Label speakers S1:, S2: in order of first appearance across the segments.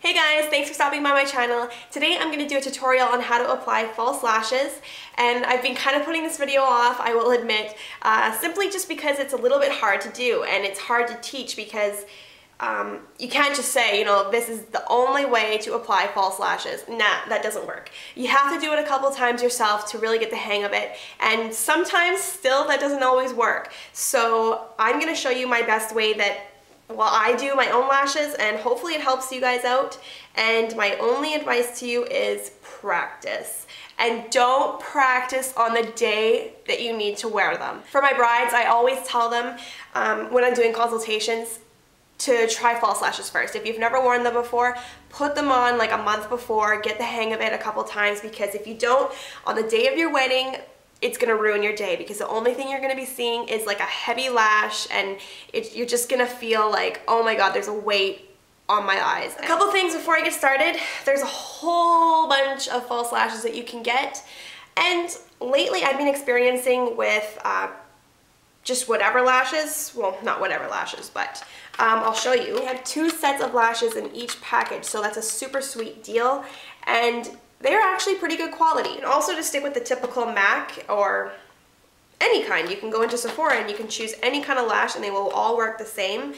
S1: Hey guys, thanks for stopping by my channel. Today I'm going to do a tutorial on how to apply false lashes, and I've been kind of putting this video off, I will admit, simply just because it's a little bit hard to do and it's hard to teach because you can't just say, you know, this is the only way to apply false lashes. Nah, that doesn't work. You have to do it a couple times yourself to really get the hang of it, and sometimes still that doesn't always work. So I'm going to show you my best way that I do my own lashes, and hopefully it helps you guys out. And my only advice to you is practice. And don't practice on the day that you need to wear them. For my brides, I always tell them when I'm doing consultations to try false lashes first. If you've never worn them before, put them on like a month before, get the hang of it a couple times, because if you don't, on the day of your wedding, it's gonna ruin your day, because the only thing you're gonna be seeing is like a heavy lash, and you're just gonna feel like, oh my god, there's a weight on my eyes. A couple things before I get started. There's a whole bunch of false lashes that you can get, and lately I've been experiencing with just whatever lashes, well, not whatever lashes, but I'll show you. I have 2 sets of lashes in each package, so that's a super sweet deal, and they're actually pretty good quality. And also, to stick with the typical MAC or any kind, you can go into Sephora and you can choose any kind of lash and they will all work the same.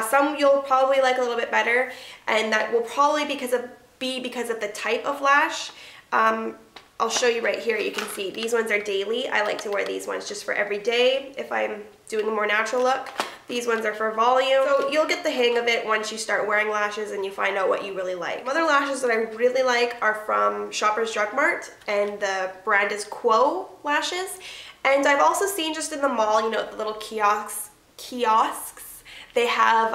S1: Some you'll probably like a little bit better, and that will probably be because of the type of lash. I'll show you right here. You can see these ones are daily. I like to wear these ones just for every day if I'm doing a more natural look. These ones are for volume. So you'll get the hang of it once you start wearing lashes and you find out what you really like. Other lashes that I really like are from Shoppers Drug Mart, and the brand is Quo lashes. And I've also seen just in the mall, you know, the little kiosks, they have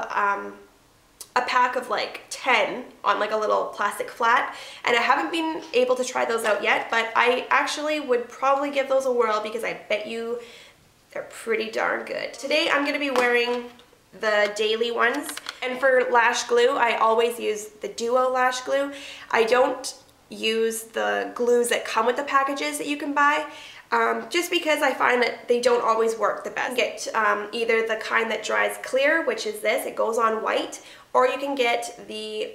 S1: a pack of like 10 on like a little plastic flat, and I haven't been able to try those out yet, but I actually would probably give those a whirl because I bet you they're pretty darn good. Today I'm going to be wearing the daily ones, and for lash glue I always use the Duo lash glue. I don't use the glues that come with the packages that you can buy, just because I find that they don't always work the best. You can get either the kind that dries clear, which is this, it goes on white, or you can get the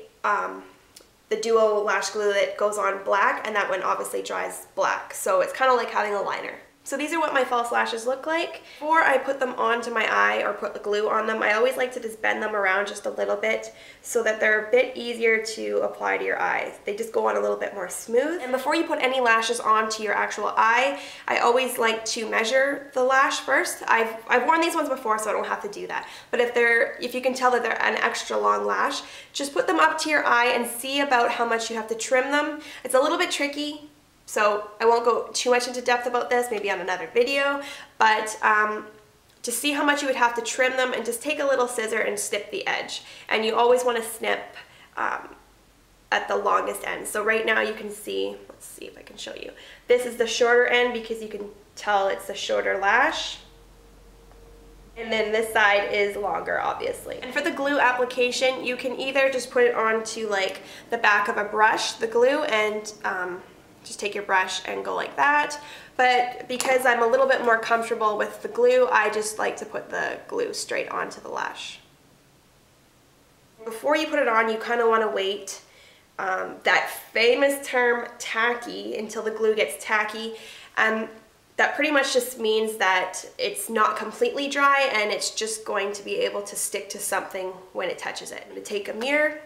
S1: Duo lash glue that goes on black, and that one obviously dries black. So it's kind of like having a liner. So these are what my false lashes look like. Before I put them onto my eye or put the glue on them, I always like to just bend them around just a little bit so that they're a bit easier to apply to your eyes. They just go on a little bit more smooth. And before you put any lashes onto your actual eye, I always like to measure the lash first. I've worn these ones before, so I don't have to do that. But if you can tell that they're an extra long lash, just put them up to your eye and see about how much you have to trim them. It's a little bit tricky, so I won't go too much into depth about this, maybe on another video, but to see how much you would have to trim them, and just take a little scissor and snip the edge. And you always want to snip at the longest end. So right now you can see, let's see if I can show you. This is the shorter end because you can tell it's a shorter lash. And then this side is longer, obviously. And for the glue application, you can either just put it onto like the back of a brush, the glue, and just take your brush and go like that. But because I'm a little bit more comfortable with the glue, I just like to put the glue straight onto the lash. Before you put it on, you kind of want to wait, that famous term tacky, until the glue gets tacky. That pretty much just means that it's not completely dry and it's just going to be able to stick to something when it touches it. I'm going to take a mirror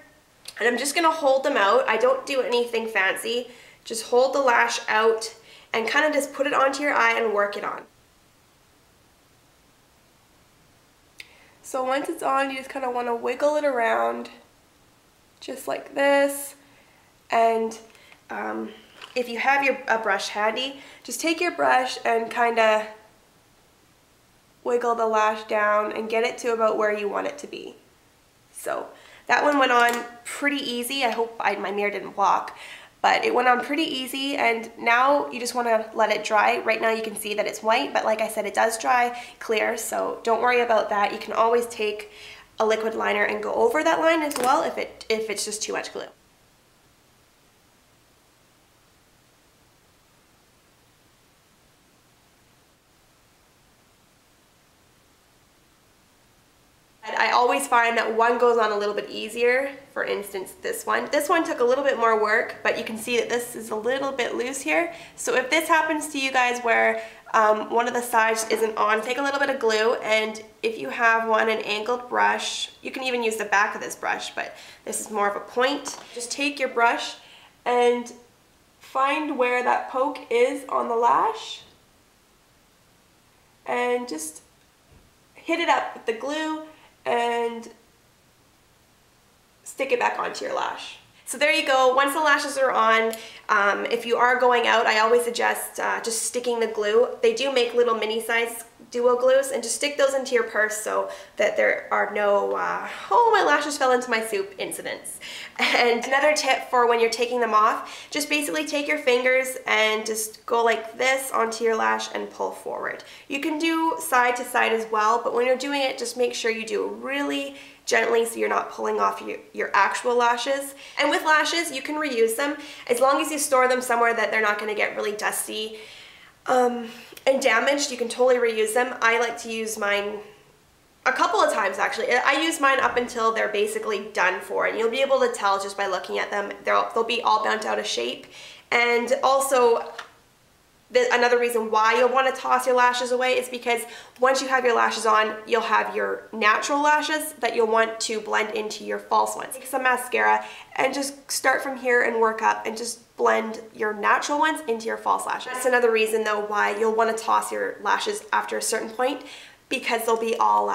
S1: and I'm just going to hold them out. I don't do anything fancy. Just hold the lash out and kind of just put it onto your eye and work it on. So once it's on, you just kind of want to wiggle it around just like this. And if you have a brush handy, just take your brush and kind of wiggle the lash down and get it to about where you want it to be. So that one went on pretty easy. I hope my mirror didn't block. But it went on pretty easy, and now you just want to let it dry. Right now you can see that it's white, but like I said, it does dry clear, so don't worry about that. You can always take a liquid liner and go over that line as well if it's just too much glue. I always find that one goes on a little bit easier. For instance, this one. This one took a little bit more work, but you can see that this is a little bit loose here. So if this happens to you guys where one of the sides isn't on, take a little bit of glue, and if you have an angled brush, you can even use the back of this brush, but this is more of a point. Just take your brush and find where that poke is on the lash and just hit it up with the glue and stick it back onto your lash. So there you go. Once the lashes are on, if you are going out, I always suggest just sticking the glue. They do make little mini size duo glues, and just stick those into your purse so that there are no, oh, my lashes fell into my soup incidents. And another tip for when you're taking them off, just basically take your fingers and just go like this onto your lash and pull forward. You can do side to side as well, but when you're doing it, just make sure you do it really gently so you're not pulling off your actual lashes. And with lashes, you can reuse them as long as you store them somewhere that they're not going to get really dusty and damaged. You can totally reuse them. I like to use mine a couple of times actually. I use mine up until they're basically done for, and you'll be able to tell just by looking at them. They'll be all bent out of shape. And also, another reason why you'll want to toss your lashes away is because once you have your lashes on, you'll have your natural lashes that you'll want to blend into your false ones. Take some mascara and just start from here and work up and just blend your natural ones into your false lashes. That's another reason though why you'll want to toss your lashes after a certain point, because they'll be all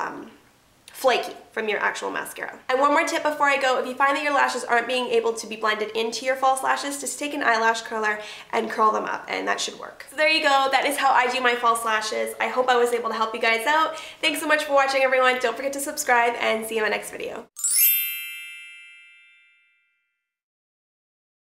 S1: flaky from your actual mascara. And one more tip before I go, if you find that your lashes aren't being able to be blended into your false lashes, just take an eyelash curler and curl them up, and that should work. So there you go, that is how I do my false lashes. I hope I was able to help you guys out. Thanks so much for watching, everyone. Don't forget to subscribe, and see you in my next video.